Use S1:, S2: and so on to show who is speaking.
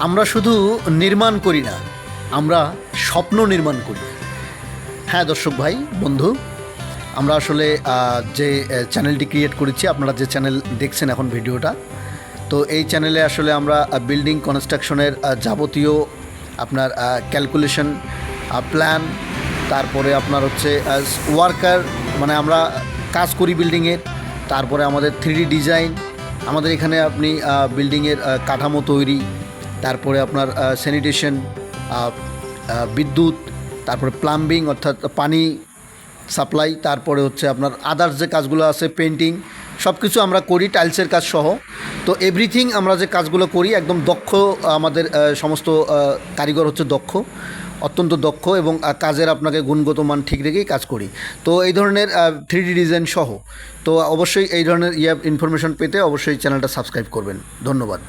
S1: আমরা শুধু নির্মাণ করি না, আমরা স্বপ্ন নির্মাণ করি। হ্যাঁ দর্শক ভাই বন্ধু, আমরা আসলে যে চ্যানেলটি ক্রিয়েট করেছি, আপনারা যে চ্যানেল দেখছেন এখন ভিডিওটা, তো এই চ্যানেলে আসলে আমরা বিল্ডিং কনস্ট্রাকশনের যাবতীয় আপনার ক্যালকুলেশন, প্ল্যান, তারপরে আপনার হচ্ছে ওয়ার্কার, মানে আমরা কাজ করি বিল্ডিংয়ের, তারপরে আমাদের 3D ডিজাইন, আমাদের এখানে আপনি বিল্ডিংয়ের কাঠামো তৈরি, তারপরে আপনার স্যানিটেশন, বিদ্যুৎ, তারপরে প্লাম্বিং অর্থাৎ পানি সাপ্লাই, তারপরে হচ্ছে আপনার আদার্স যে কাজগুলো আছে পেন্টিং, সব কিছু আমরা করি, টাইলসের কাজ সহ। তো এভরিথিং আমরা যে কাজগুলো করি একদম দক্ষ, আমাদের সমস্ত কারিগর হচ্ছে দক্ষ, অত্যন্ত দক্ষ, এবং কাজের আপনাকে গুণগত মান ঠিক রেখেই কাজ করি। তো এই ধরনের 3D ডিজাইন সহ, তো অবশ্যই এই ধরনের ইনফরমেশন পেতে অবশ্যই চ্যানেলটা সাবস্ক্রাইব করবেন। ধন্যবাদ।